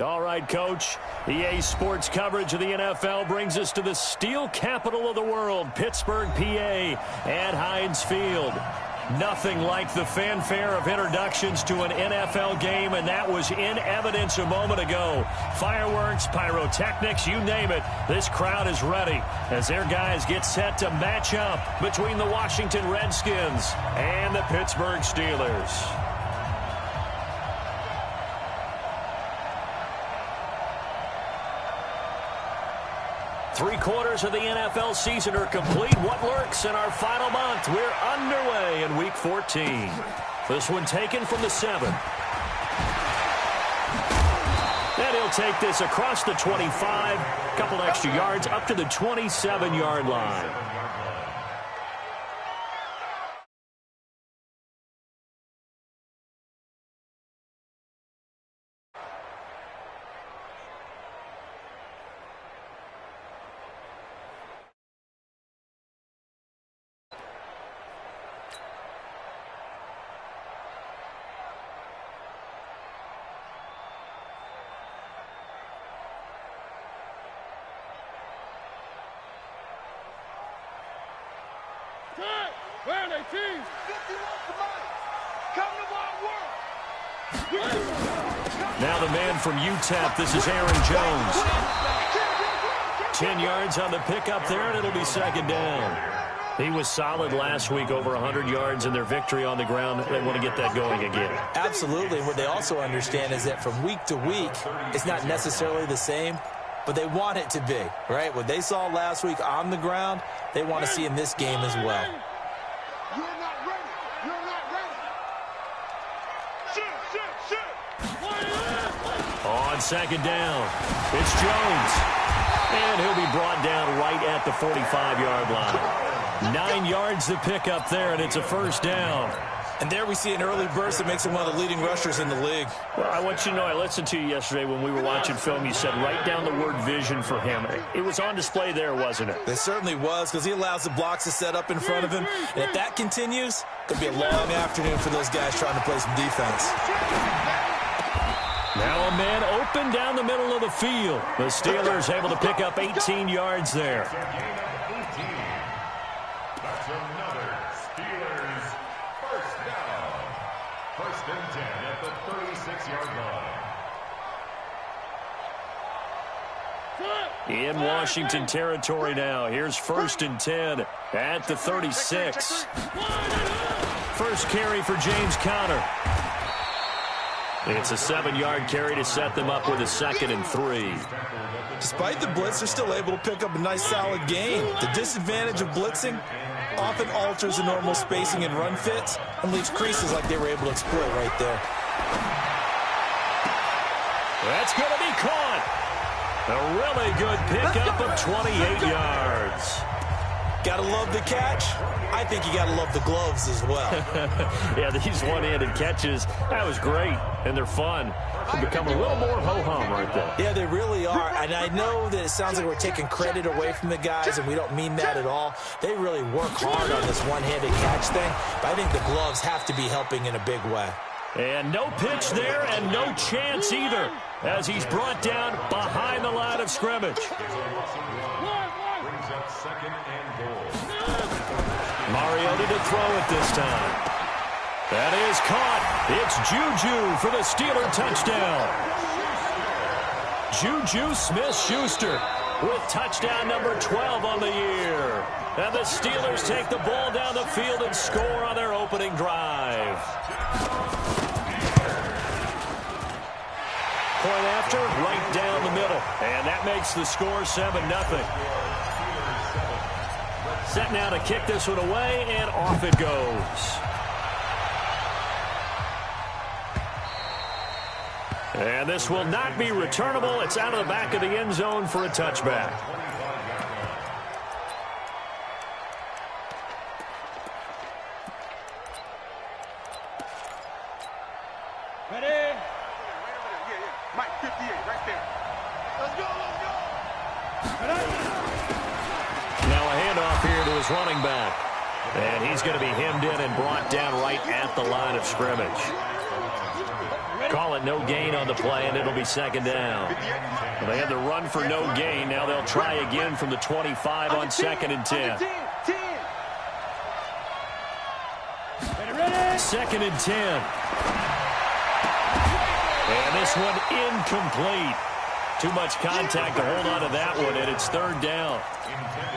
All right, Coach. EA Sports coverage of the NFL brings us to the steel capital of the world, Pittsburgh, PA, at Heinz Field. Nothing like the fanfare of introductions to an NFL game, and that was in evidence a moment ago. Fireworks, pyrotechnics, you name it. This crowd is ready as their guys get set to match up between the Washington Redskins and the Pittsburgh Steelers. Three-quarters of the NFL season are complete. What lurks in our final month? We're underway in Week 14. This one taken from the 7. And he'll take this across the 25. Couple extra yards up to the 27-yard line. Where are they, teams? 51 come to my world. Now the man from UTEP, this is Aaron Jones. 10 yards on the pickup there, and it'll be second down. He was solid last week, over 100 yards in their victory on the ground. They want to get that going again. Absolutely. And what they also understand is that from week to week, it's not necessarily the same, but they want it to be, right? What they saw last week on the ground, they want to see in this game as well. You're not ready. You're not ready. Shoot. On second down, it's Jones. And he'll be brought down right at the 45-yard line. 9 yards to pick up there, and it's a first down. And there we see an early burst that makes him one of the leading rushers in the league. Well, I want you to know, I listened to you yesterday when we were watching film. You said write down the word vision for him. It was on display there, wasn't it? It certainly was, because he allows the blocks to set up in front of him. And if that continues, it'll be a long afternoon for those guys trying to play some defense. Now a man open down the middle of the field. The Steelers able to pick up 18 yards there. That's another Steelers first down. First and 10 at the 36-yard line. In Washington territory now. Here's first and 10 at the 36. First carry for James Conner. It's a 7-yard carry to set them up with a 2nd and 3. Despite the blitz, they're still able to pick up a nice solid gain. The disadvantage of blitzing often alters the normal spacing and run fits and leaves creases like they were able to exploit right there. That's going to be caught. A really good pickup of 28 yards. Gotta love the catch. I think you gotta love the gloves as well. Yeah, these one-handed catches, that was great, and they're fun. They become a little more ho-hum right there. Yeah, they really are, and I know that it sounds like we're taking credit away from the guys, and we don't mean that at all. They really work hard on this one-handed catch thing, but I think the gloves have to be helping in a big way. And no pitch there, and no chance either, as he's brought down behind the line of scrimmage. Brings up second and goal. Mariota to throw it this time. That is caught. It's Juju for the Steeler touchdown. Juju Smith-Schuster with touchdown number 12 on the year. And the Steelers take the ball down the field and score on their opening drive. Point after, right down the middle. And that makes the score 7-0. Set now to kick this one away, and off it goes. And this will not be returnable. It's out of the back of the end zone for a touchback. Ready? Mike 58, right there. Let's go, let's go. Now a handoff here to his running back. And he's going to be hemmed in and brought down right at the line of scrimmage. Call it no gain on the play, and it'll be second down. Well, they had the run for no gain. Now they'll try again from the 25 on 2nd and 10. 2nd and 10. And this one incomplete. Too much contact to hold on to that one, and it's 3rd down.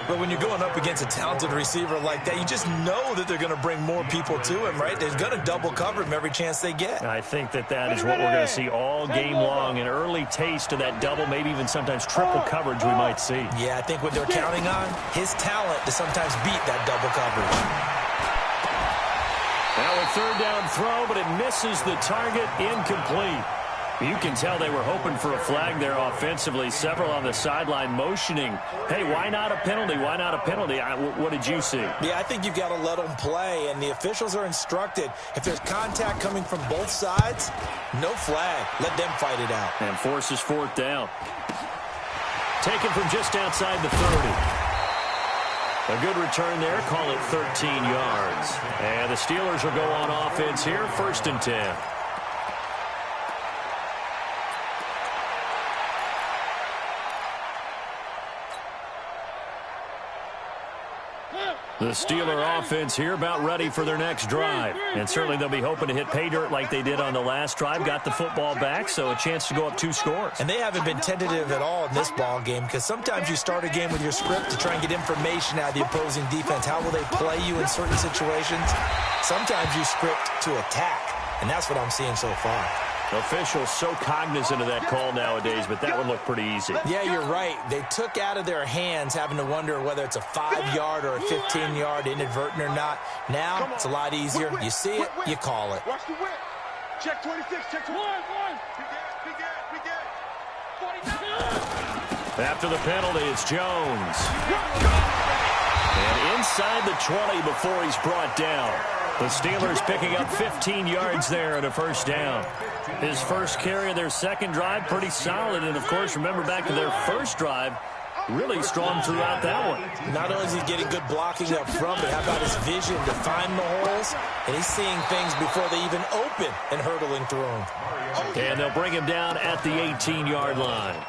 But when you're going up against a talented receiver like that, you just know that they're going to bring more people to him, right? They're going to double cover him every chance they get. I think that is what we're going to see all game long. An early taste of that double, maybe even sometimes triple coverage we might see. Yeah, I think what they're counting on, his talent to sometimes beat that double coverage. Now a 3rd down throw, but it misses the target, incomplete. You can tell they were hoping for a flag there offensively. Several on the sideline motioning, hey, why not a penalty? Why not a penalty? What did you see? Yeah, I think you've got to let them play, and the officials are instructed. If there's contact coming from both sides, no flag. Let them fight it out. And forces 4th down. Taken from just outside the 30. A good return there. Call it 13 yards. And the Steelers will go on offense here, 1st and 10. The Steeler offense here about ready for their next drive. And certainly they'll be hoping to hit pay dirt like they did on the last drive. Got the football back, so a chance to go up 2 scores. And they haven't been tentative at all in this ball game, because sometimes you start a game with your script to try and get information out of the opposing defense. How will they play you in certain situations? Sometimes you script to attack, and that's what I'm seeing so far. Officials so cognizant of that call nowadays, but that would look pretty easy. Yeah, you're right. They took out of their hands having to wonder whether it's a 5-yard or a 15-yard inadvertent or not. Now, it's a lot easier. You see it, you call it. Watch the whip. Check 26, check 21. We get. 49. After the penalty, it's Jones. And inside the 20 before he's brought down. The Steelers picking up 15 yards there and a 1st down. His first carry of their 2nd drive, pretty solid. And, of course, remember back to their 1st drive, really strong throughout that one. Not only is he getting good blocking up front, but how about his vision to find the holes? And he's seeing things before they even open and hurtling through them. And they'll bring him down at the 18-yard line.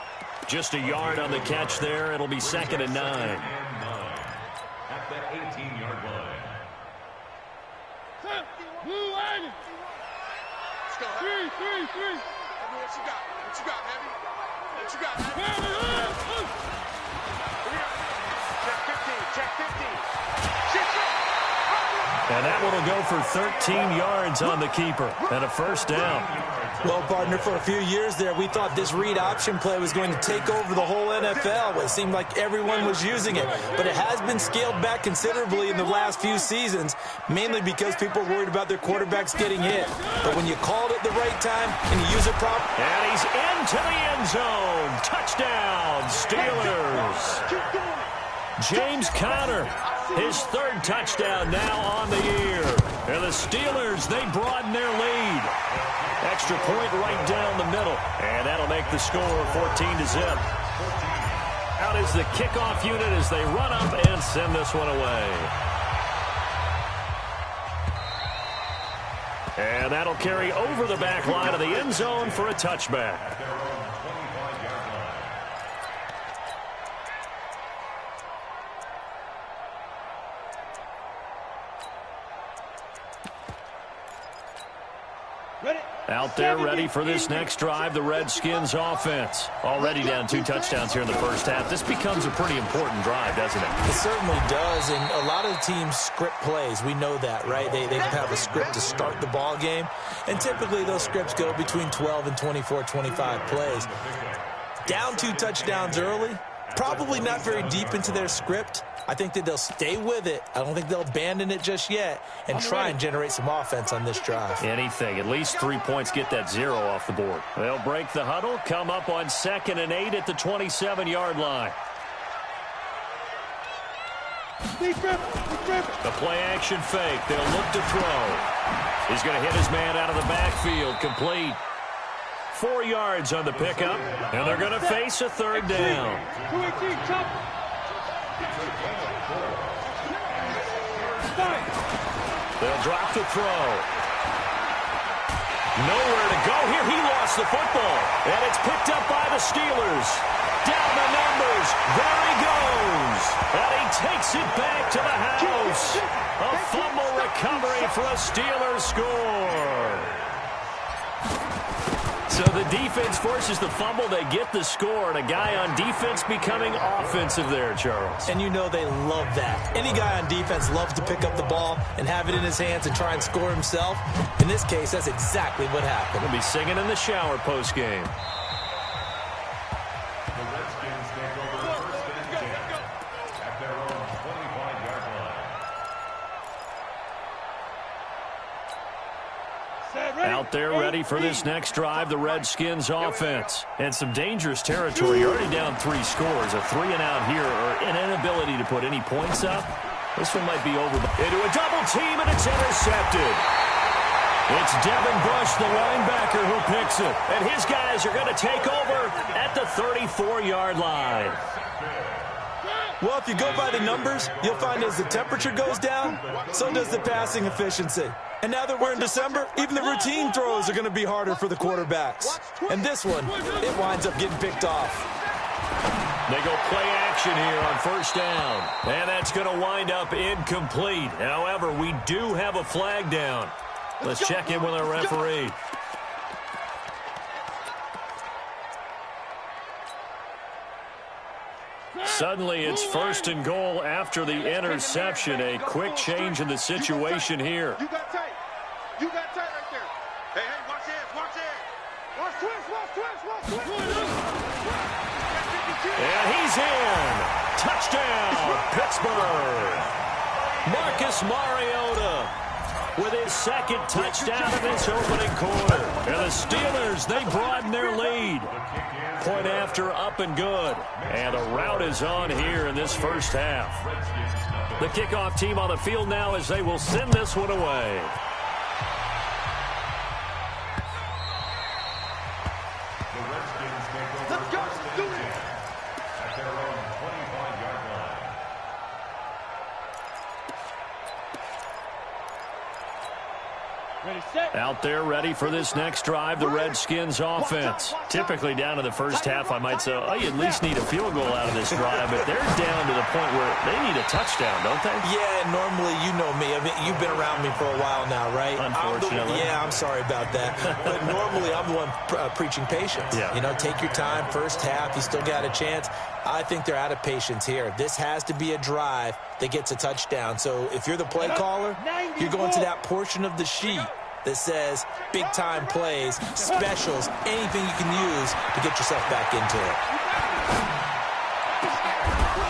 Just a yard on the catch there. It'll be 2nd and 9. At the 18-yard line. Let's go, Heavy. 3. What you got? What you got, Heavy? What you got, Heavy? Check 15. And that one will go for 13 yards on the keeper and a 1st down. Well, partner, for a few years there, we thought this read option play was going to take over the whole NFL. It seemed like everyone was using it, but it has been scaled back considerably in the last few seasons, mainly because people are worried about their quarterbacks getting hit. But when you called it the right time and you use it properly. And he's into the end zone. Touchdown, Steelers. James Conner, his 3rd touchdown now on the year. And the Steelers, they broaden their lead. Extra point right down the middle. And that'll make the score 14-0. Out is the kickoff unit as they run up and send this one away. And that'll carry over the back line of the end zone for a touchback. Out there ready for this next drive, the Redskins offense. Already down 2 touchdowns here in the 1st half. This becomes a pretty important drive, doesn't it? It certainly does, and a lot of teams script plays. We know that, right? They have a script to start the ball game, and typically those scripts go between 12 and 24, 25 plays. Down 2 touchdowns early, probably not very deep into their script. I think that they'll stay with it. I don't think they'll abandon it just yet and try and generate some offense on this drive. Anything. At least 3 points, get that 0 off the board. They'll break the huddle, come up on 2nd and 8 at the 27-yard line. The play-action fake. They'll look to throw. He's going to hit his man out of the backfield. Complete. 4 yards on the pickup, and they're going to face a 3rd down. They'll drop the throw. Nowhere to go here. He lost the football. And it's picked up by the Steelers. Down the numbers. There he goes. And he takes it back to the house. A fumble recovery for a Steelers score. So the defense forces the fumble. They get the score, and a guy on defense becoming offensive there, Charles. And you know they love that. Any guy on defense loves to pick up the ball and have it in his hands and try and score himself. In this case, that's exactly what happened. He'll be singing in the shower postgame. The Redskins take over first and 10 at their own 25-yard line. Out there ready for this next drive, the Redskins offense. And some dangerous territory. You're already down 3 scores. A 3-and-out here, or an inability to put any points up. This one might be over. Into a double team, and it's intercepted. It's Devin Bush, the linebacker, who picks it. And his guys are going to take over at the 34-yard line. Well, if you go by the numbers, you'll find as the temperature goes down, so does the passing efficiency. And now that we're in December, even the routine throws are going to be harder for the quarterbacks. And this one, it winds up getting picked off. They go play action here on first down. And that's going to wind up incomplete. However, we do have a flag down. Let's check in with our referee. Suddenly, it's first and goal after the interception. A quick change in the situation here. You got tight. You got tight right there. Hey, watch it, watch it. Watch twist. And he's in. Touchdown, Pittsburgh. Marcus Mariota with his second touchdown in this opening quarter. And the Steelers, they broaden their lead. Point after, up and good. And the rout is on here in this first half. The kickoff team on the field now as they will send this one away. The Redskins take over first and 10 at their own 25-yard line. Ready, set. Out there ready for this next drive, the Redskins offense. Typically down to the first half, I might say, oh, you at least need a field goal out of this drive, but they're down to the point where they need a touchdown, don't they? Yeah, normally, you know me. I mean, you've been around me for a while now, right? Unfortunately. I'm sorry about that. But normally, I'm the one preaching patience. Yeah. You know, take your time, first half, you still got a chance. I think they're out of patience here. This has to be a drive that gets a touchdown. So if you're the play caller, you're going to that portion of the sheet that says big-time plays, specials, anything you can use to get yourself back into it.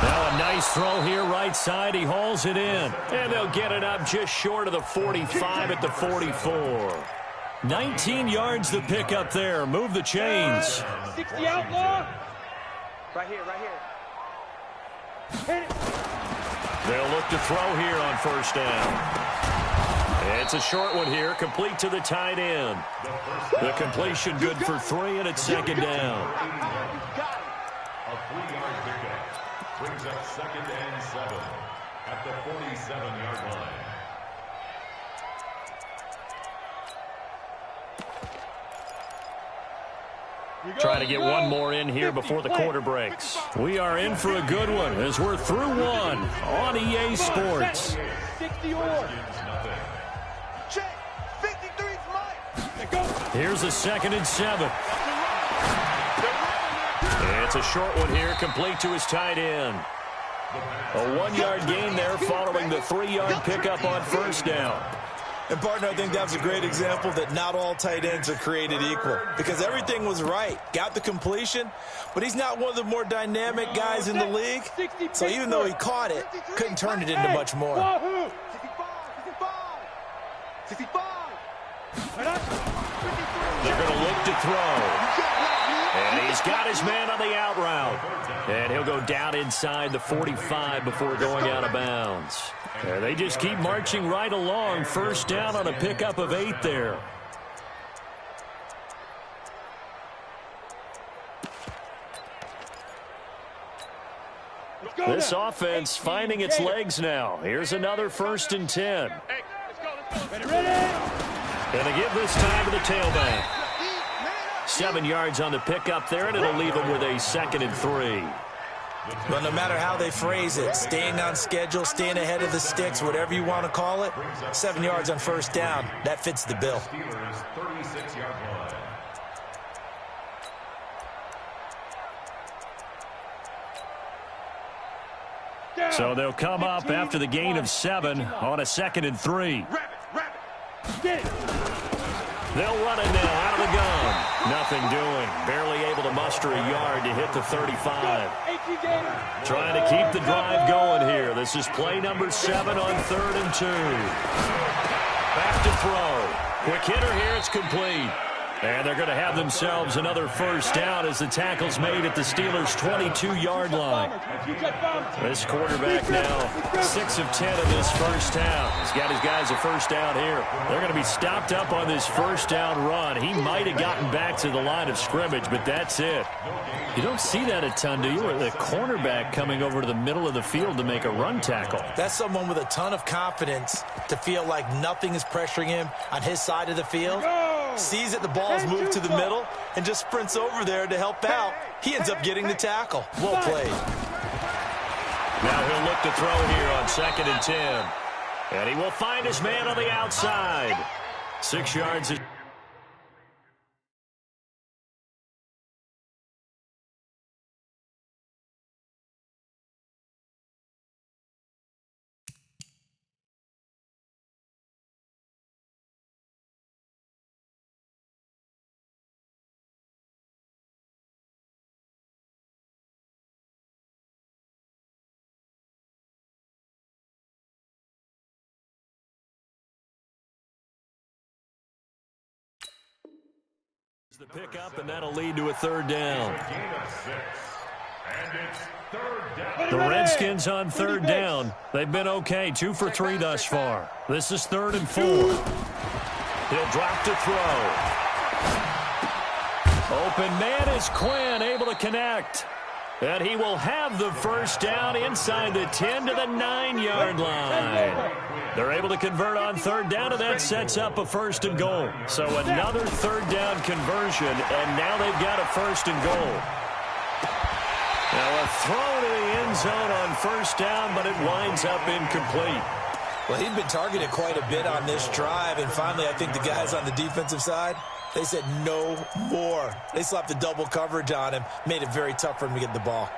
Now a nice throw here, right side. He hauls it in. And they'll get it up just short of the 45 at the 44. 19 yards to pick up there. Move the chains. 60 outlaw. Right here. Hit it. They'll look to throw here on first down. It's a short one here, complete to the tight end. The completion good for 3, and it's second down. A 3-yard pickup brings up second and 7 at the 47-yard line. Trying to get one more in here before the quarter breaks. We are in for a good one as we're through one on EA Sports. 60 or. Here's a 2nd and 7. It's a short one here, complete to his tight end. A 1-yard gain there following the 3-yard pickup on first down. And, partner, I think that was a great example that not all tight ends are created equal because everything was right. Got the completion, but he's not one of the more dynamic guys in the league. So even though he caught it, couldn't turn it into much more. 65. They're going to look to throw. And he's got his man on the out route. And he'll go down inside the 45 before going out of bounds. And they just keep marching right along. First down on a pickup of 8 there. This offense finding its legs now. Here's another 1st and 10. Ready. And they give this time to the tailback. 7 yards on the pickup there, and it'll leave them with a 2nd and 3. But no matter how they phrase it, staying on schedule, staying ahead of the sticks, whatever you want to call it, 7 yards on first down, that fits the bill. So they'll come up after the gain of 7 on a 2nd and 3. They'll run it now out of the gun. Nothing doing. Barely able to muster a yard to hit the 35. Trying to keep the drive going here. This is play number 7 on 3rd and 2. Back to throw. Quick hitter here. It's complete. And they're going to have themselves another first down as the tackle's made at the Steelers' 22-yard line. This quarterback now 6 of 10 in this first half. He's got his guys a first down here. They're going to be stopped up on this first down run. He might have gotten back to the line of scrimmage, but that's it. You don't see that a ton, do you? Or the cornerback coming over to the middle of the field to make a run tackle. That's someone with a ton of confidence to feel like nothing is pressuring him on his side of the field. Sees that the ball's moved to the middle and just sprints over there to help out. He ends up getting the tackle. Well played. Now he'll look to throw here on 2nd and 10. And he will find his man on the outside. 6 yards. The pickup, and that'll lead to a 3rd down. The Redskins on 3rd down. They've been okay, 2 for 3 thus far. This is 3rd and 4. He'll drop to throw. Open man is Quinn, able to connect. And he will have the first down inside the 10 to the 9-yard line. They're able to convert on 3rd down, and that sets up a 1st and goal. So another 3rd down conversion, and now they've got a 1st and goal. Now a throw to the end zone on 1st down, but it winds up incomplete. Well, he'd been targeted quite a bit on this drive, and finally I think the guys on the defensive side, they said no more. They slapped the double coverage on him, made it very tough for him to get the ball.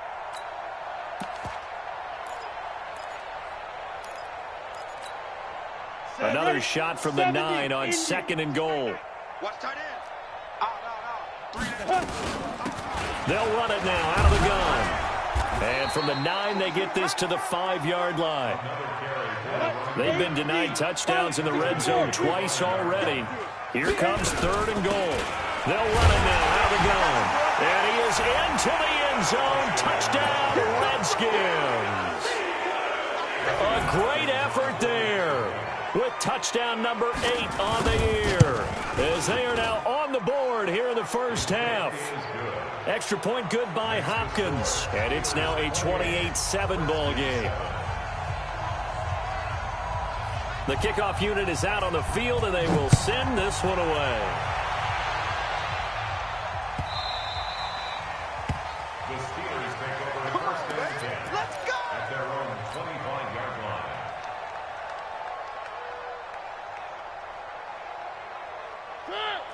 Another shot from the 9 on 2nd and goal. They'll run it now out of the gun. And from the 9, they get this to the 5-yard line. They've been denied touchdowns in the red zone twice already. Here comes 3rd and goal. They'll run it now out of the gun. And he is into the end zone. Touchdown, Redskins. A great effort there with touchdown number 8 on the year, as they are now on the board here in the first half. Extra point good by Hopkins, and it's now a 28-7 ball game. The kickoff unit is out on the field, and they will send this one away. The Steelers take over 1st and 10 at their own 25-yard line.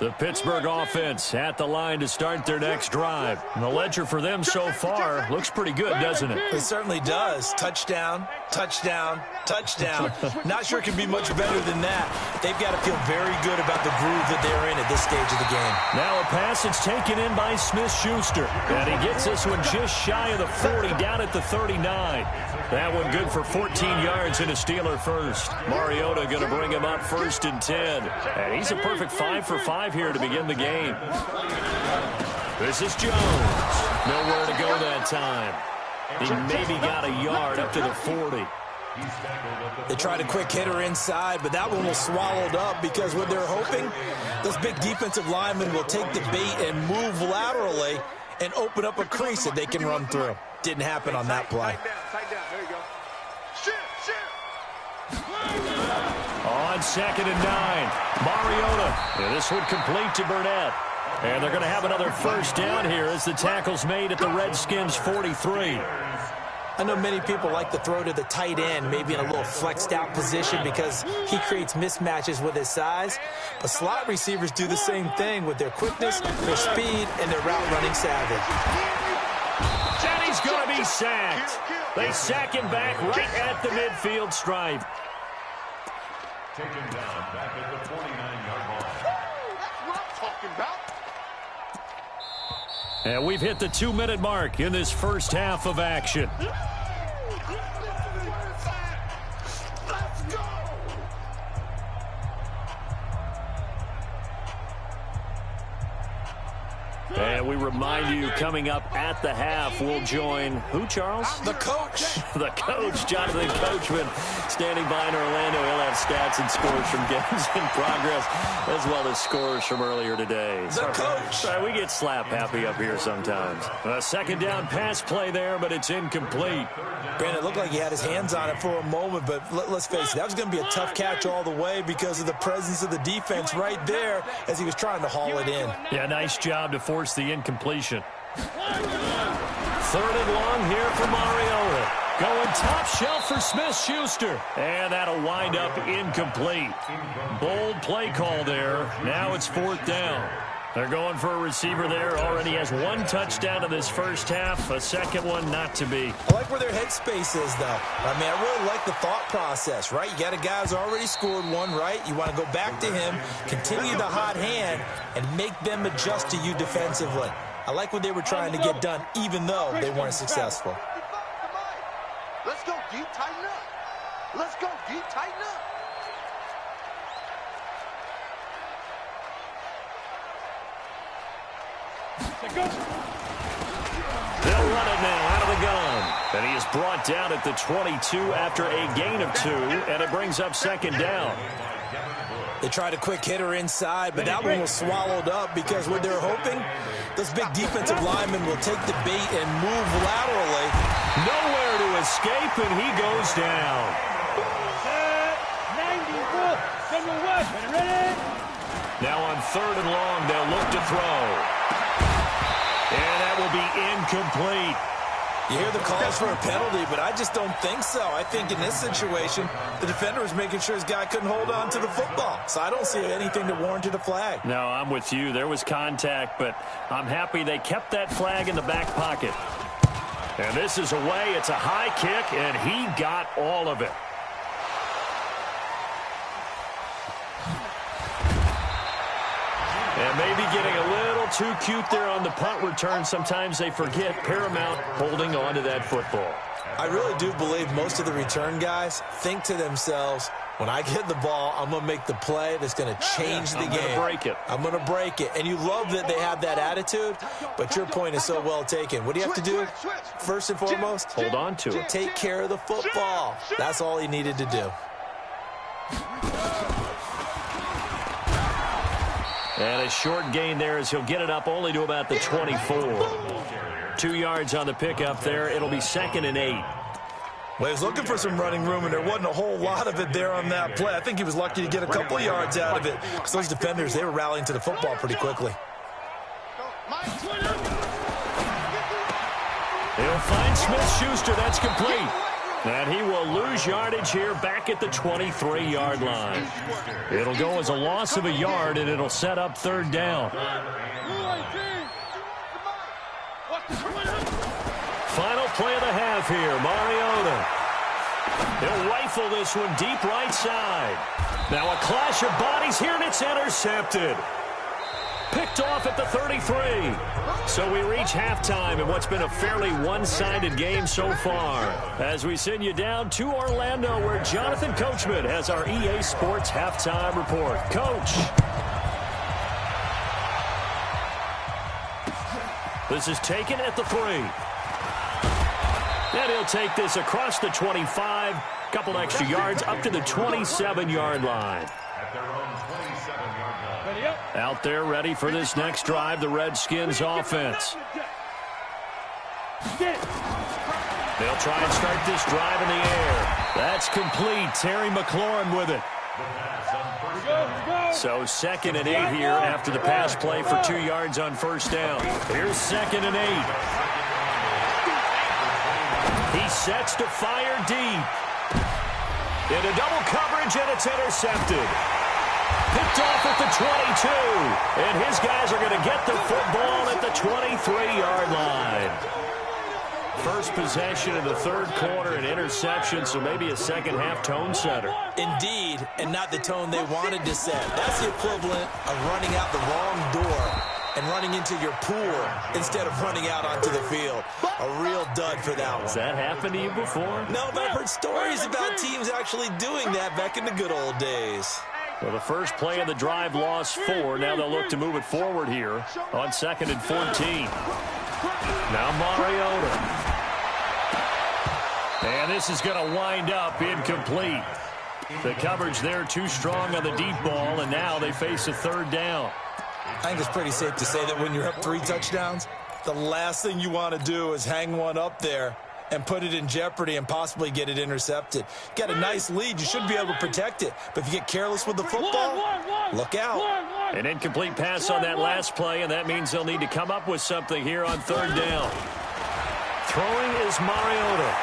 The Pittsburgh offense at the line to start their next drive. And the ledger for them so far looks pretty good, doesn't it? It certainly does. Touchdown, touchdown, touchdown. Not sure it can be much better than that. They've got to feel very good about the groove that they're in at this stage of the game. Now a pass that's taken in by Smith-Schuster. And he gets this one just shy of the 40, down at the 39. That one good for 14 yards and a Steeler first. Mariota going to bring him up 1st and 10. And he's a perfect 5 for 5 here to begin the game. This is Jones. Nowhere to go that time. He maybe got a yard up to the 40. They tried a quick hitter inside, but that one was swallowed up because what they're hoping, those big defensive linemen will take the bait and move laterally and open up a crease that they can run through. Didn't happen on that play. Tight down. There you go. Shoot. On on 2nd and 9. Mariota. And this one complete to Burnett. And they're going to have another first down here as the tackle's made at the Redskins' 43. I know many people like to throw to the tight end, maybe in a little flexed out position because he creates mismatches with his size. But slot receivers do the same thing with their quickness, their speed, and their route running savvy. And he's going to be sacked. They sack him back right at the midfield stripe. Taken down back at the 49-yard line. That's what I'm talking about. And we've hit the 2-minute mark in this first half of action. Let's go. And we remind you, coming up at the half, we'll join who, Charles? The coach. The coach, Jonathan Coachman, standing by in Orlando. He'll have stats and scores from games in progress, as well as scores from earlier today. The coach. Sorry, we get slap happy up here sometimes. A second down pass play there, but it's incomplete. Brandon, it looked like he had his hands on it for a moment, but let's face it, that was going to be a tough catch all the way because of the presence of the defense right there as he was trying to haul it in. Yeah, nice job to force the incompletion. 3rd and long here for Mariota. Going top shelf for Smith-Schuster. And that'll wind up incomplete. Bold play call there. Now it's 4th down. They're going for a receiver there. Already has 1 touchdown in this first half. A second one not to be. I like where their headspace is, though. I mean, I really like the thought process, right? You got a guy who's already scored 1, right? You want to go back to him, continue the hot hand, and make them adjust to you defensively. I like what they were trying to get done, even though they weren't successful. Let's go deep, tighten up. Let's go deep, tighten up. They'll run it now out of the gun. And he is brought down at the 22 after a gain of 2, and it brings up 2nd down. They tried a quick hitter inside, but that one was swallowed up because what they're hoping, those big defensive linemen will take the bait and move laterally. Nowhere to escape, and he goes down. 91. Ready? Now on 3rd and long, they'll look to throw. And that will be incomplete. You hear the calls for a penalty, but I just don't think so. I think in this situation, the defender was making sure his guy couldn't hold on to the football. So I don't see anything that warranted a flag. No, I'm with you. There was contact, but I'm happy they kept that flag in the back pocket. And this is away. It's a high kick, and he got all of it. And maybe getting a little too cute there on the punt return. Sometimes they forget paramount holding on to that football. I really do believe most of the return guys think to themselves, when I get the ball, I'm going to make the play that's going to change the game. I'm going to break it. I'm going to break it. And you love that they have that attitude, but your point is so well taken. What do you have to do? First and foremost, hold on to it. Take care of the football. That's all he needed to do. And a short gain there as he'll get it up only to about the 24. 2 yards on the pickup there. It'll be 2nd and 8. Well, he was looking for some running room, and there wasn't a whole lot of it there on that play. I think he was lucky to get a couple yards out of it because those defenders, they were rallying to the football pretty quickly. He'll find Smith-Schuster. That's complete. And he will lose yardage here back at the 23-yard line. It'll go as a loss of a yard, and it'll set up 3rd down. Final play of the half here, Mariota. He'll rifle this one deep right side. Now a clash of bodies here, and it's intercepted. Picked off at the 33. So we reach halftime in what's been a fairly one-sided game so far. As we send you down to Orlando, where Jonathan Coachman has our EA Sports halftime report. Coach. This is taken at the 3. And he'll take this across the 25. Couple extra yards up to the 27-yard line. Out there ready for this next drive, the Redskins offense. They'll try and start this drive in the air. That's complete. Terry McLaurin with it. So 2nd and 8 here after the pass play for 2 yards on first down. Here's 2nd and 8. He sets to fire deep. Into double coverage, and it's intercepted. Picked off at the 22. And his guys are going to get the football at the 23-yard line. First possession in the third quarter, an interception, so maybe a second-half tone setter. Indeed, and not the tone they wanted to set. That's the equivalent of running out the wrong door and running into your pool instead of running out onto the field. A real dud for that one. Has that happened to you before? No, but I've heard stories about teams actually doing that back in the good old days. Well, the first play of the drive lost 4. Now they'll look to move it forward here on 2nd and 14. Now Mariota. And this is going to wind up incomplete. The coverage there too strong on the deep ball, and now they face a third down. I think it's pretty safe to say that when you're up 3 touchdowns, the last thing you want to do is hang one up there and put it in jeopardy and possibly get it intercepted. Get a nice lead, you should be able to protect it. But if you get careless with the football, look out. An incomplete pass on that last play, and that means they'll need to come up with something here on third down. Throwing is Mariota.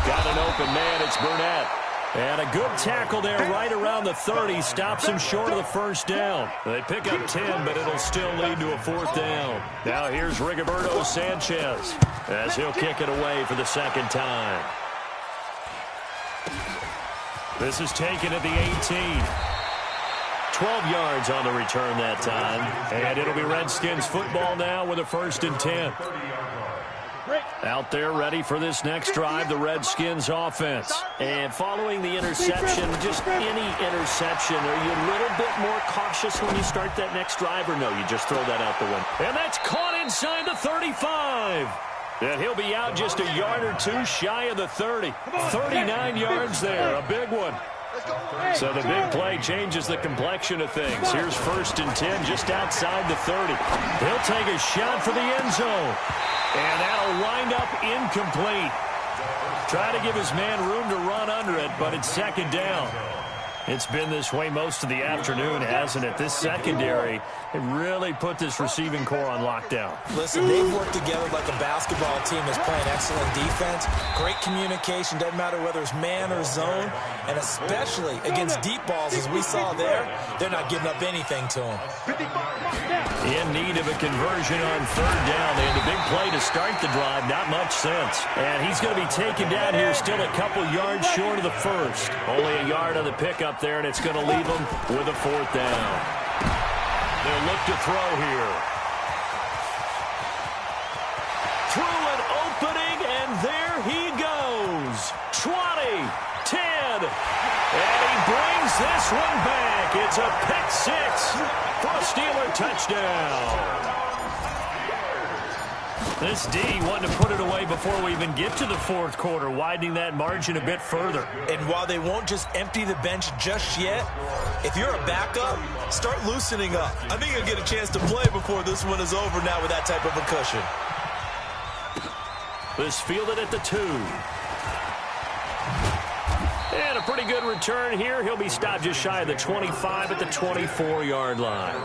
Got an open man, it's Burnett. And a good tackle there right around the 30. Stops him short of the first down. They pick up 10, but it'll still lead to a fourth down. Now here's Rigoberto Sanchez as he'll kick it away for the second time. This is taken at the 18. 12 yards on the return that time. And it'll be Redskins football now with a 1st and 10. Out there ready for this next drive, the Redskins offense. And following the interception, just any interception, are you a little bit more cautious when you start that next drive, or no, you just throw that out the window? And that's caught inside the 35. And he'll be out just a yard or 2 shy of the 30. 39 yards there, a big one. So the big play changes the complexion of things. Here's 1st and 10 just outside the 30. He'll take a shot for the end zone. And that'll wind up incomplete. Try to give his man room to run under it, but it's 2nd down. It's been this way most of the afternoon, hasn't it? This secondary, it really put this receiving core on lockdown. Listen, they've worked together like a basketball team that's playing excellent defense. Great communication, doesn't matter whether it's man or zone. And especially against deep balls, as we saw there, they're not giving up anything to them. In need of a conversion on third down. They had a big play to start the drive, not much sense. And he's going to be taken down here still a couple yards short of the first. Only a yard on the pickup there, and it's going to leave them with a 4th down. They'll look to throw here. Through an opening, and there he goes. 20, 10, and he brings this one back. It's a pick 6 for a Steeler touchdown. This D wanting to put it away before we even get to the fourth quarter, widening that margin a bit further. And while they won't just empty the bench just yet, if you're a backup, start loosening up. I think you'll get a chance to play before this one is over now with that type of a cushion. This fielded at the 2. And a pretty good return here. He'll be stopped just shy of the 25 at the 24-yard line.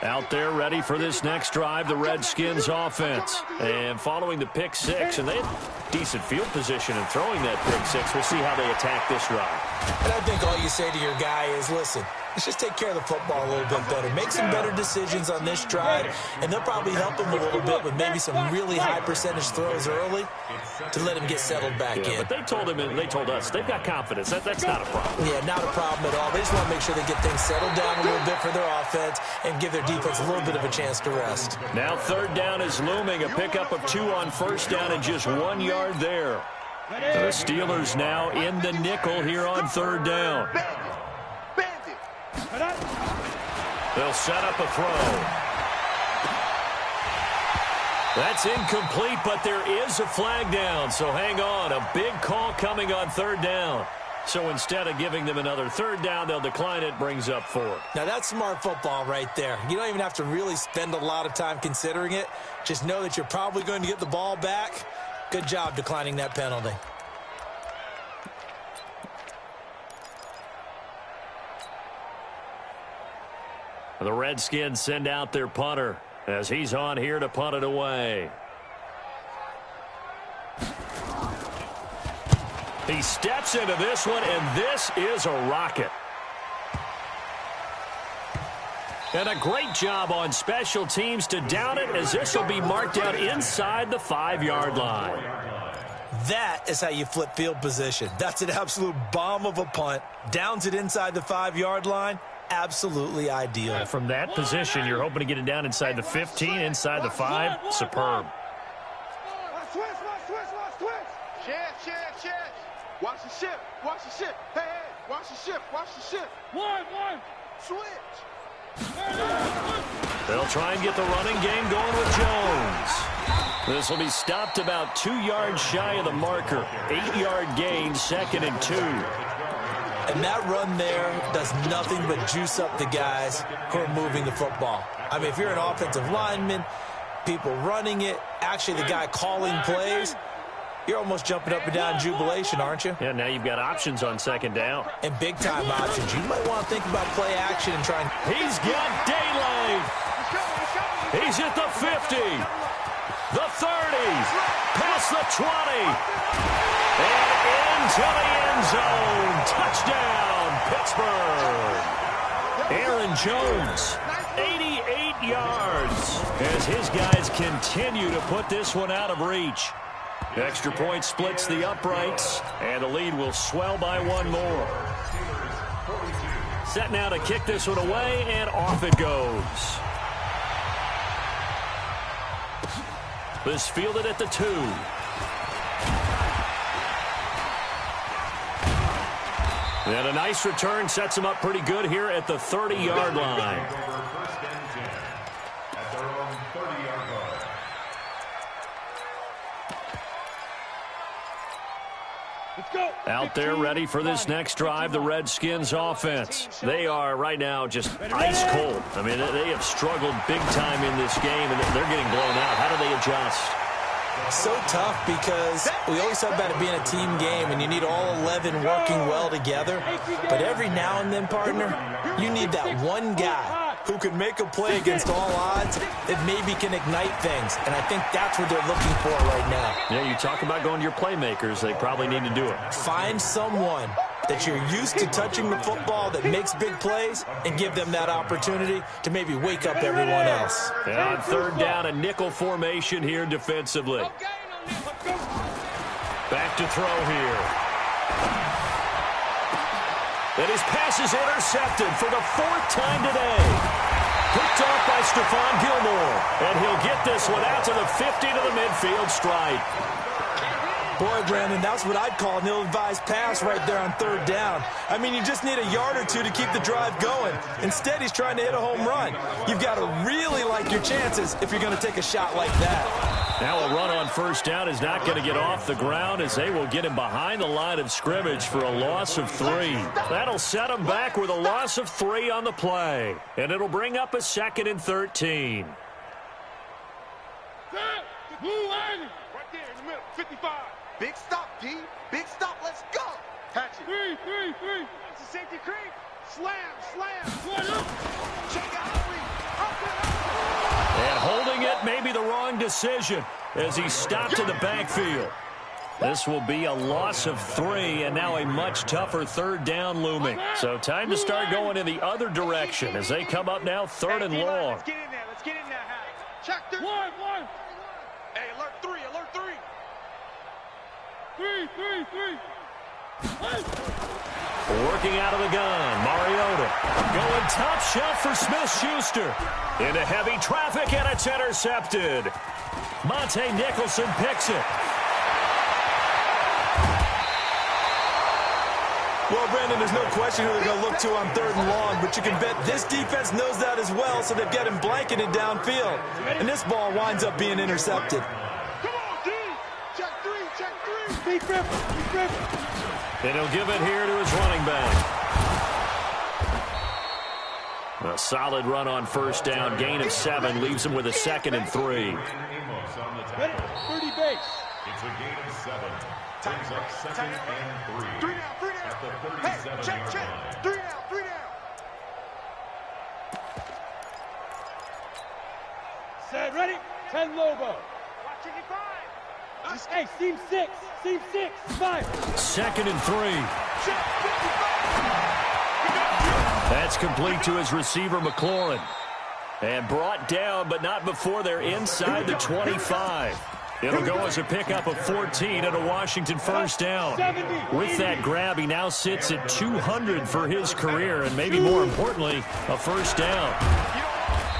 Out there ready for this next drive, the Redskins offense. And following the pick 6, and they had decent field position in throwing that pick 6. We'll see how they attack this drive. And I think all you say to your guy is, listen, let's just take care of the football a little bit better. Make some better decisions on this drive, and they'll probably help him a little bit with maybe some really high percentage throws early to let him get settled back in. But they told him, and they told us, they've got confidence. That's not a problem. Yeah, not a problem at all. They just want to make sure they get things settled down a little bit for their offense and give their defense a little bit of a chance to rest. Now third down is looming. A pickup of 2 on first down and just 1 yard there. The Steelers now in the nickel here on third down. They'll set up a throw. That's incomplete, but there is a flag down, so hang on. A big call coming on third down. So instead of giving them another third down, they'll decline it, brings up 4. Now that's smart football right there. You don't even have to really spend a lot of time considering it. Just know that you're probably going to get the ball back. Good job declining that penalty. The Redskins send out their punter as he's on here to punt it away. He steps into this one, and this is a rocket. And a great job on special teams to down it, as this will be marked out inside the 5-yard line. That is how you flip field position. That's an absolute bomb of a punt. Downs it inside the 5-yard line. Absolutely ideal. From that position, you're hoping to get it down inside the 15, inside the 5. Superb. Switch. Watch the ship. Hey, watch the ship. One. Switch. They'll try and get the running game going with Jones. This will be stopped about 2 yards shy of the marker. 8-yard gain, 2nd and 2. And that run there does nothing but juice up the guys who are moving the football. I mean, if you're an offensive lineman, people running it, actually the guy calling plays, you're almost jumping up and down in jubilation, aren't you? Yeah, now you've got options on 2nd down. And big-time options. You might want to think about play action and try and... He's got daylight. He's at the 50, the 30, past the 20, and into the end zone. Touchdown, Pittsburgh. Aaron Jones, 88 yards, as his guys continue to put this one out of reach. Extra point splits the uprights, and the lead will swell by 1 more. Set now to kick this one away, and off it goes. This fielded at the 2. And a nice return sets him up pretty good here at the 30-yard line. Out there ready for this next drive, the Redskins offense. They are right now just ice cold. I mean, they have struggled big time in this game, and they're getting blown out. How do they adjust? So tough, because we always talk about it being a team game, and you need all 11 working well together. But every now and then, partner, you need that one guy who can make a play against all odds that maybe can ignite things. And I think that's what they're looking for right now. Yeah, you talk about going to your playmakers. They probably need to do it. Find someone that you're used to touching the football that makes big plays and give them that opportunity to maybe wake up everyone else. And on 3rd down, a nickel formation here defensively. Back to throw here. And his pass is intercepted for the 4th time today. Picked off by Stephon Gilmore. And he'll get this one out to the 50 to the midfield stripe. Boy, Brandon, that's what I'd call an ill-advised pass right there on 3rd down. I mean, you just need a yard or 2 to keep the drive going. Instead, he's trying to hit a home run. You've got to really like your chances if you're going to take a shot like that. Now a run on 1st down is not going to get off the ground, as they will get him behind the line of scrimmage for a loss of 3. That'll set him back with a loss of 3 on the play. And it'll bring up a 2nd and 13. Right there in the middle, 55. Big stop, P. Big stop. Let's go. Catch it. 3. It's a safety creep. Slam. Check out. And holding it may be the wrong decision as he stopped in the backfield. This will be a loss of 3, and now a much tougher 3rd down looming. So time to start going in the other direction as they come up now 3rd and long. Let's get in there, Harry. Check 3. One. Hey, alert 3. 3. Working out of the gun, Mariota going top shelf for Smith-Schuster. Into heavy traffic, and it's intercepted. Monte Nicholson picks it. Well, Brandon, there's no question who they're going to look to on 3rd and long, but you can bet this defense knows that as well, so they've got him blanketed downfield. And this ball winds up being intercepted. Come on, D. Check 3. Deep grip. And he'll give it here to his running back. A solid run on 1st down. Gain of 7 leaves him with a 2nd and 3. Ready? 30 base. It's a gain of 7. Brings up 2nd and 3. 3 down. Hey, check. 3 down. Run Lobo. Hey, seam 6. Seam 6. 5. 2nd and 3. That's complete to his receiver, McLaurin. And brought down, but not before they're inside the 25. It'll go as a pickup of 14 and a Washington first down. With that grab, he now sits at 200 for his career, and maybe more importantly, a first down.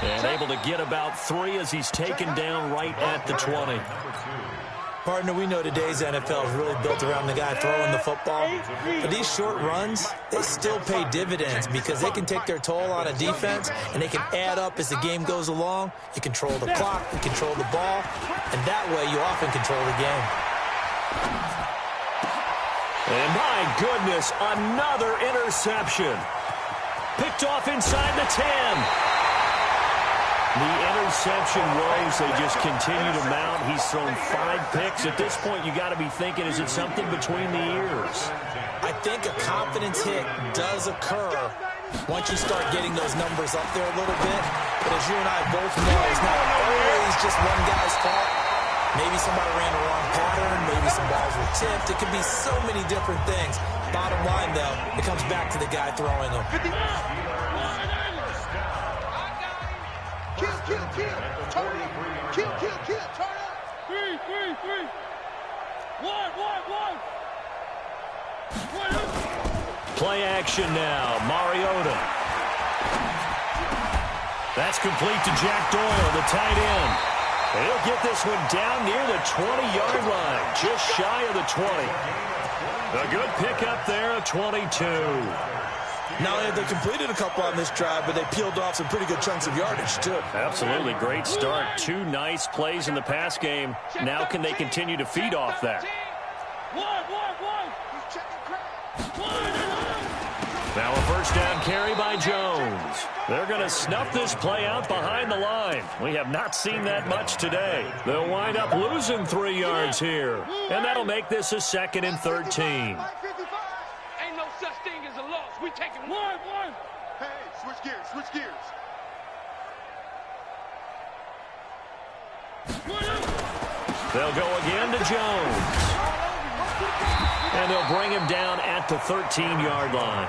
And able to get about 3 as he's taken down right at the 20. Partner, we know today's NFL is really built around the guy throwing the football. But these short runs, they still pay dividends because they can take their toll on a defense, and they can add up as the game goes along. You control the clock, you control the ball, and that way you often control the game. And my goodness, another interception. Picked off inside the 10. The interception woes, they just continue to mount. He's thrown 5 picks. At this point, you got to be thinking, is it something between the ears? I think a confidence hit does occur once you start getting those numbers up there a little bit. But as you and I both know, it's not always just one guy's fault. Maybe somebody ran the wrong pattern. Maybe some balls were tipped. It could be so many different things. Bottom line, though, it comes back to the guy throwing them. Kill, turn up. Kill, turn up. 3. 1. Play action now. Mariota. That's complete to Jack Doyle, the tight end. He'll get this one down near the 20-yard line, just shy of the 20. A good pickup there, a 22. Not only have they completed a couple on this drive, but they peeled off some pretty good chunks of yardage, too. Absolutely. Great start. 2 nice plays in the pass game. Now can they continue to feed off that? Now a first down carry by Jones. They're going to snuff this play out behind the line. We have not seen that much today. They'll wind up losing 3 yards here. And that'll make this a 2nd and 13. We taking 1. Hey, switch gears. They'll go again to Jones. And they'll bring him down at the 13-yard line.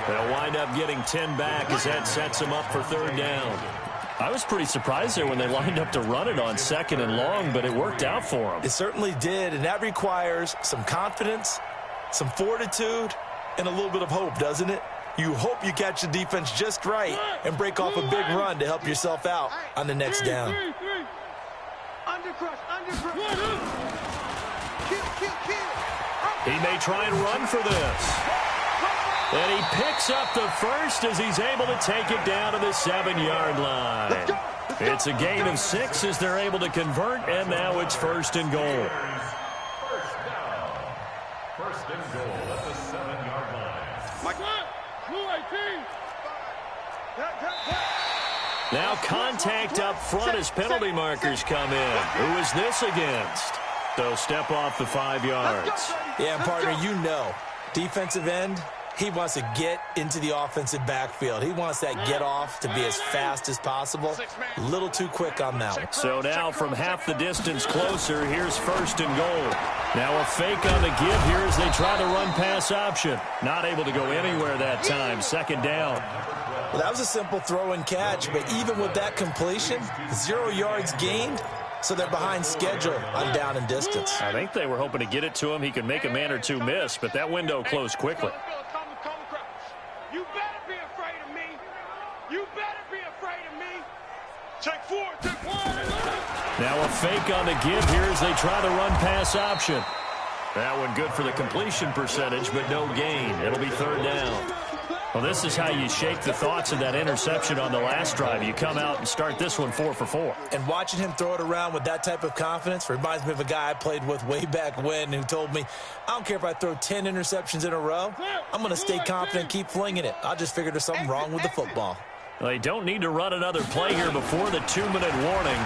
They'll wind up getting 10 back as that sets him up for 3rd down. I was pretty surprised there when they lined up to run it on 2nd and long, but it worked out for them. It certainly did, and that requires some confidence, some fortitude, and a little bit of hope, doesn't it? You hope you catch the defense just right and break off a big run to help yourself out on the next down. Undercrush. Kill. He may try and run for this. And he picks up the first as he's able to take it down to the 7-yard line. It's a gain of 6 as they're able to convert, and now it's 1st and goal. First and goal at the 7-yard line. Now contact up front as penalty markers come in. Who is this against? So step off the 5 yards. Yeah, partner, you know, defensive end, he wants to get into the offensive backfield. He wants that get off to be as fast as possible. A little too quick on that one. So now from half the distance closer, here's 1st and goal. Now a fake on the give here as they try the run-pass option. Not able to go anywhere that time. 2nd down. Well, that was a simple throw and catch, but even with that completion, 0 yards gained, so they're behind schedule on down and distance. I think they were hoping to get it to him. He could make a man or two miss, but that window closed quickly. You better be afraid of me. Check 4. Now a fake on the give here as they try the run-pass option. That one good for the completion percentage, but no gain. It'll be 3rd down. Well, this is how you shake the thoughts of that interception on the last drive. You come out and start this one 4 for 4. And watching him throw it around with that type of confidence reminds me of a guy I played with way back when who told me, I don't care if I throw 10 interceptions in a row. I'm going to stay confident and keep flinging it. I just figured there's something wrong with the football. They don't need to run another play here before the 2-minute warning.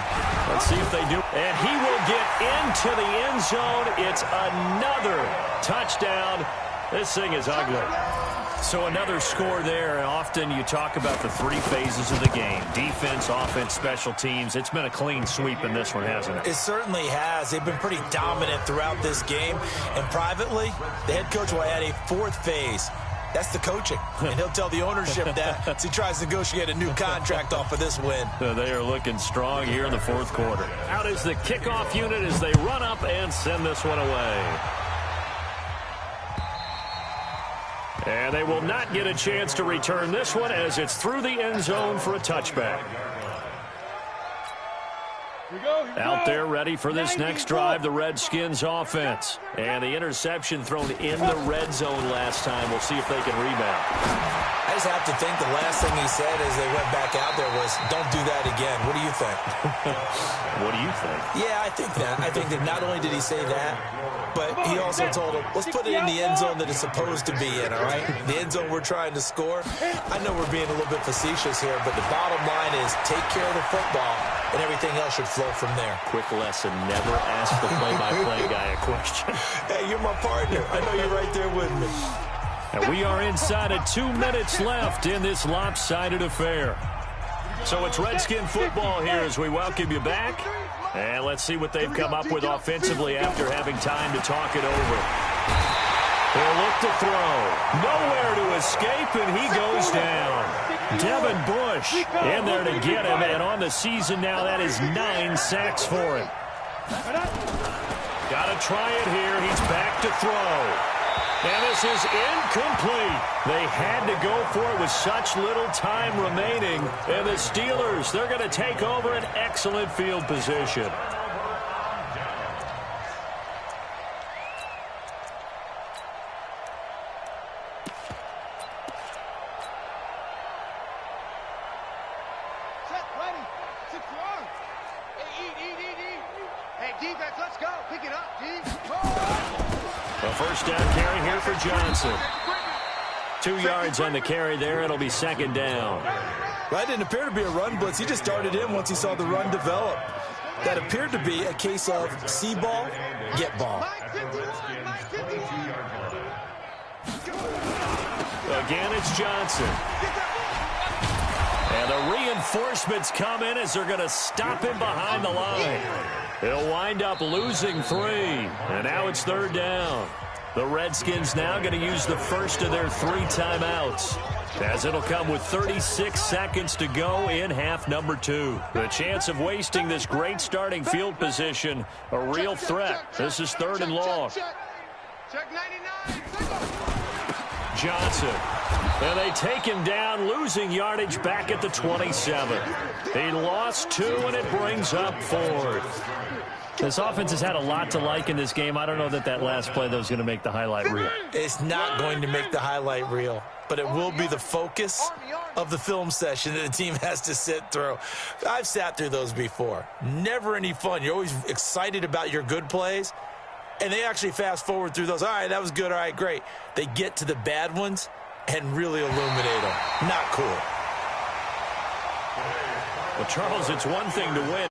Let's see if they do. And he will get into the end zone. It's another touchdown. This thing is ugly. So another score there. Often you talk about the three phases of the game: defense, offense, special teams. It's been a clean sweep in this one, hasn't it? It certainly has. They've been pretty dominant throughout this game. And privately, the head coach will add a fourth phase. That's the coaching. And he'll tell the ownership that as he tries to negotiate a new contract off of this win. They are looking strong here in the fourth quarter. Out is the kickoff unit as they run up and send this one away. And they will not get a chance to return this one as it's through the end zone for a touchback. Out there ready for this next drive, the Redskins offense. And the interception thrown in the red zone last time. We'll see if they can rebound. I just have to think the last thing he said as they went back out there was, don't do that again. What do you think? What do you think? Yeah, I think that. I think that not only did he say that, but he also told him, let's put it in the end zone that it's supposed to be in, all right? The end zone we're trying to score. I know we're being a little bit facetious here, but the bottom line is take care of the football, and everything else should flow from there. Quick lesson, never ask the play-by-play guy a question. Hey, you're my partner. I know you're right there with me. And we are inside of 2 minutes left in this lopsided affair. So it's Redskin football here as we welcome you back. And let's see what they've come up with offensively after having time to talk it over. He'll look to throw. Nowhere to escape, and he goes down. Devin Bush in there to get him, and on the season now, that is 9 sacks for him. Got to try it here. He's back to throw. And this is incomplete. They had to go for it with such little time remaining. And the Steelers, they're going to take over an excellent field position. Set, ready, secure. Hey, eat. Hey, defense, let's go. Pick it up, D. A first down carry here for Johnson. 2 yards on the carry there. It'll be second down. Well, that didn't appear to be a run blitz. He just started in once he saw the run develop. That appeared to be a case of see ball, get ball. Again, it's Johnson. And the reinforcements come in as they're going to stop him behind the line. He'll wind up losing 3. And now it's third down. The Redskins now going to use the first of their 3 timeouts, as it'll come with 36 seconds to go in half number 2. The chance of wasting this great starting field position, a real threat. This is third and long. Check 99. Johnson. And they take him down, losing yardage back at the 27. He lost 2, and it brings up 4th. This offense has had a lot to like in this game. I don't know that last play, though, is going to make the highlight reel. It's not going to make the highlight reel, but it will be the focus of the film session that the team has to sit through. I've sat through those before. Never any fun. You're always excited about your good plays, and they actually fast forward through those. All right, that was good. All right, great. They get to the bad ones and really illuminate them. Not cool. Well, Charles, it's one thing to win.